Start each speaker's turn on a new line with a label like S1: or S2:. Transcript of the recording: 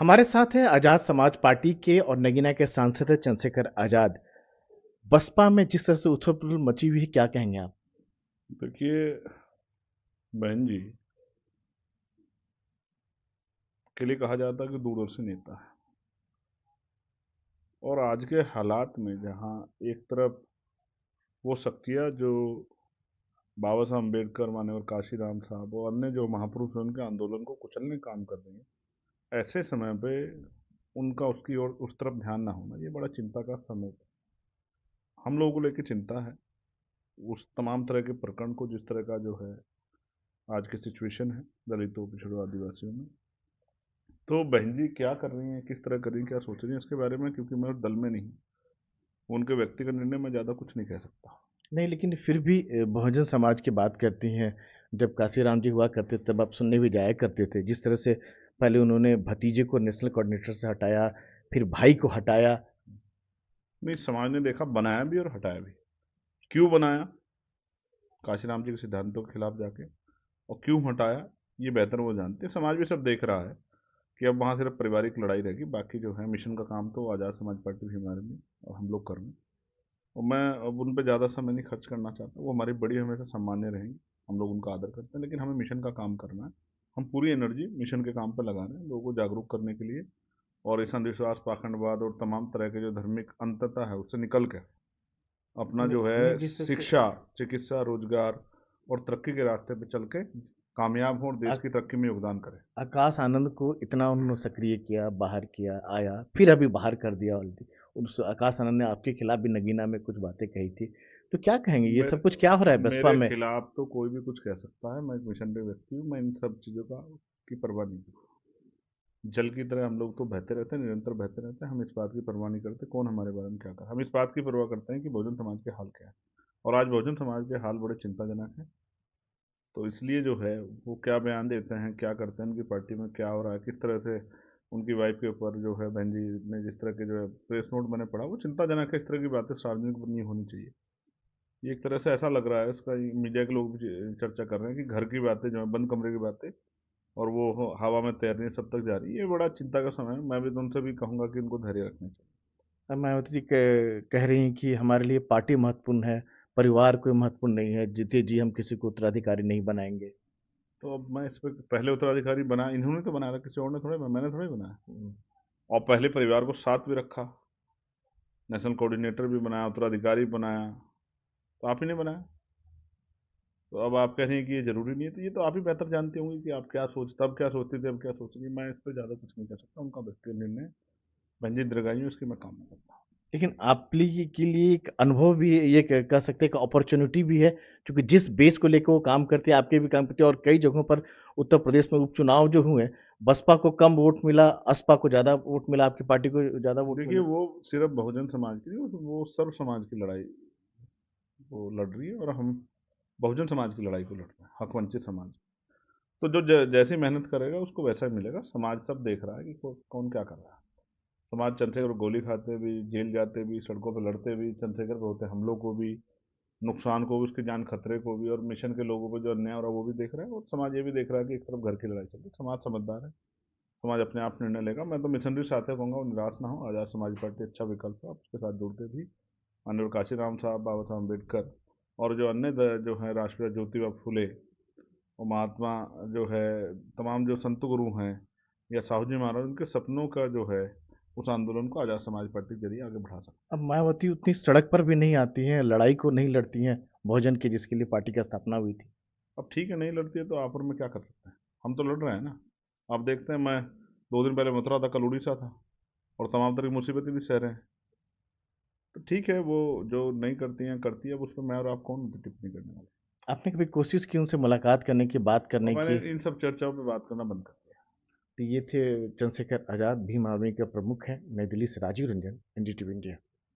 S1: हमारे साथ है आजाद समाज पार्टी के और नगीना के सांसद है चंद्रशेखर आजाद। बसपा में जिस तरह से उथल-पुथल मची हुई है, क्या कहेंगे आप?
S2: देखिए, बहन जी के लिए कहा जाता है कि दूरदर्शी नेता है। और आज के हालात में जहां एक तरफ वो शक्तियां जो बाबा साहब अम्बेडकर मान्यवर काशीराम साहब और अन्य जो महापुरुष हैं उनके आंदोलन को कुचलने का काम कर रही हैं, ऐसे समय पे उनका उसकी ओर उस तरफ ध्यान ना होना ये बड़ा चिंता का समय है। हम लोगों को लेकर चिंता है उस तमाम तरह के प्रकरण को, जिस तरह का जो है आज की सिचुएशन है दलितों, पिछड़ों, आदिवासियों में। तो बहन जी क्या कर रही हैं, किस तरह कर रही हैं, क्या सोच रही हैं इसके बारे में, क्योंकि मैं उस दल में नहीं हूं, उनके व्यक्तिगत निर्णय में ज़्यादा कुछ नहीं कह सकता।
S1: नहीं, लेकिन फिर भी बहुजन समाज की बात करती हैं। जब काशीराम जी हुआ करते तब आप सुनने भी जाया करते थे। जिस तरह से पहले उन्होंने भतीजे को नेशनल कोऑर्डिनेटर से हटाया, फिर भाई को हटाया।
S2: नहीं, समाज ने देखा, बनाया भी और हटाया भी। क्यों बनाया? काशीराम जी के सिद्धांतों के खिलाफ जाके। और क्यों हटाया ये बेहतर वो जानते हैं। समाज भी सब देख रहा है कि अब वहाँ सिर्फ पारिवारिक लड़ाई रहेगी, बाकी जो है मिशन का काम तो आज़ाद समाज पार्टी भी हमारे में और हम लोग कर रहे हैं। और मैं अब उन पर ज़्यादा समय नहीं खर्च करना चाहता। वो हमारी बड़ी हमेशा सम्मान्य रहेंगी, हम लोग उनका आदर करते हैं, लेकिन हमें मिशन का काम करना है। हम पूरी एनर्जी मिशन के काम पर लगा रहे हैं, लोगों को जागरूक करने के लिए। और इस अंधविश्वास, पाखंडवाद और तमाम तरह के जो धार्मिक अंतता है उससे निकल कर अपना जो
S1: नहीं,
S2: है
S1: जिस तरह से
S2: शिक्षा, चिकित्सा, रोजगार और तरक्की के रास्ते पे चल के कामयाब हो और देश की तरक्की में योगदान करे।
S1: आकाश आनंद को इतना उन्होंने सक्रिय किया, बाहर किया, आया, फिर अभी बाहर कर दिया ऑलरेडी। उस आकाश आनंद ने आपके खिलाफ भी नगीना में कुछ बातें कही थी। तो क्या कहेंगे, ये सब
S2: मेरे
S1: कुछ क्या हो रहा है बसपा
S2: मेरे
S1: में?
S2: खिलाफ तो कोई भी कुछ कह सकता है। मैं एक मिशन पे व्यक्ति हूँ, मैं इन सब चीज़ों का की परवाह नहीं करता। जल की तरह हम लोग तो बहते रहते हैं, निरंतर बहते रहते हैं। हम इस बात की परवाह नहीं करते कौन हमारे बारे में क्या कर। हम इस बात की परवाह करते हैं कि बहुजन समाज के हाल क्या है। और आज बहुजन समाज के हाल बड़े चिंताजनक हैं। तो इसलिए जो है वो क्या बयान देते हैं, क्या करते हैं, उनकी पार्टी में क्या हो रहा है, किस तरह से उनकी वाइफ के ऊपर जो है बहन जी ने जिस तरह के जो है प्रेस नोट मैंने पढ़ा, वो चिंताजनक है। इस तरह की बातें सार्वजनिक नहीं होनी चाहिए। ये एक तरह से ऐसा लग रहा है, उसका मीडिया के लोग भी चर्चा कर रहे हैं कि घर की बातें जो है, बंद कमरे की बातें, और वो हवा में तैर रही है, सब तक जा रही है। ये बड़ा चिंता का समय है। मैं भी तो उनसे भी कहूंगा कि इनको धैर्य रखना चाहिए।
S1: अब मायावती जी कह रही हैं कि हमारे लिए पार्टी महत्वपूर्ण है, परिवार कोई महत्वपूर्ण नहीं है, जीते जी हम किसी को उत्तराधिकारी नहीं बनाएंगे।
S2: तो अब मैं इस पर पहले उत्तराधिकारी बना, इन्होंने तो बनाया था, किसी और ने थोड़े, मैंने थोड़े बनाया। और पहले परिवार को साथ भी रखा, नेशनल कोऑर्डिनेटर भी बनाया, उत्तराधिकारी बनाया, तो आप ही ने बनाया। तो अब आप कह रहे हैं कि ये जरूरी नहीं है, तो ये तो आप ही बेहतर जानते होंगे कि आप क्या सोच, तब क्या सोचते थे, अब क्या सोच रही। मैं इस पर ज़्यादा कुछ नहीं कह सकता, उनका व्यक्तिगत निर्णय। मंजिल दीर्घायु इसकी मैं काम नहीं करता।
S1: लेकिन आप के लिए एक अनुभव भी है, ये कह सकते हैं कि अपॉर्चुनिटी भी है, क्योंकि जिस बेस को लेकर वो काम करते हैं, आपके भी काम करते हैं, और कई जगहों पर उत्तर प्रदेश में उपचुनाव जो हुए, बसपा को कम वोट मिला, असपा को ज़्यादा वोट मिला, आपकी पार्टी को ज़्यादा वोट
S2: देखिए,
S1: मिला।
S2: वो सिर्फ बहुजन समाज की नहीं, वो सर्व समाज की लड़ाई वो लड़ रही है, और हम बहुजन समाज की लड़ाई को लड़ रहे हैं, हक वंचित समाज। तो जो जैसी मेहनत करेगा उसको वैसा ही मिलेगा। समाज सब देख रहा है कि कौन क्या कर रहा है। समाज चंद्रशेखर को गोली खाते भी, जेल जाते भी, सड़कों पर लड़ते भी, चंद्रशेखर पे होते हमलों को भी, नुकसान को भी, उसकी जान खतरे को भी, और मिशन के लोगों को जो अन्याय हो रहा है वो भी देख रहा है। और समाज ये भी देख रहा है कि एक तरफ घर की लड़ाई चल रही है। समाज समझदार है, समाज अपने आप निर्णय लेगा। मैं तो मिशनरी साथियों कहूँगा वो निराश ना हो। आज़ाद समाज पार्टी अच्छा विकल्प है, आप उसके साथ जुड़ के भी माननीय काशीराम साहब, बाबा साहब अम्बेडकर और जो अन्य जो है राष्ट्रपिता ज्योतिबा फुले और महात्मा जो है, तमाम जो संत गुरु हैं या साहू जी महाराज, उनके सपनों का जो है उस आंदोलन को आज़ाद समाज पार्टी के जरिए आगे बढ़ा सकते
S1: अब मायावती उतनी सड़क पर भी नहीं आती हैं, लड़ाई को नहीं लड़ती हैं, बहुजन की जिसके लिए पार्टी की स्थापना हुई थी।
S2: हैं। अब ठीक है, नहीं लड़ती है तो आप और मैं क्या कर सकते हैं। हम तो लड़ रहे हैं ना। आप देखते हैं, मैं 2 दिन पहले मथुरा था, कल उड़ीसा था, और तमाम तरह की मुसीबतें भी सह रहे हैं। तो ठीक है, वो जो नहीं करती हैं करती है, अब उस पर मैं और आप कौन टिप्पणी करने वाले।
S1: आपने कभी कोशिश की उनसे मुलाकात करने की, बात
S2: और
S1: करने
S2: मैंने
S1: की?
S2: इन सब चर्चाओं पे बात करना बंद कर दिया।
S1: तो ये थे चंद्रशेखर आजाद, भीम आर्मी के प्रमुख हैं। नई दिल्ली से राजीव रंजन, एनडीटीवी इंडिया।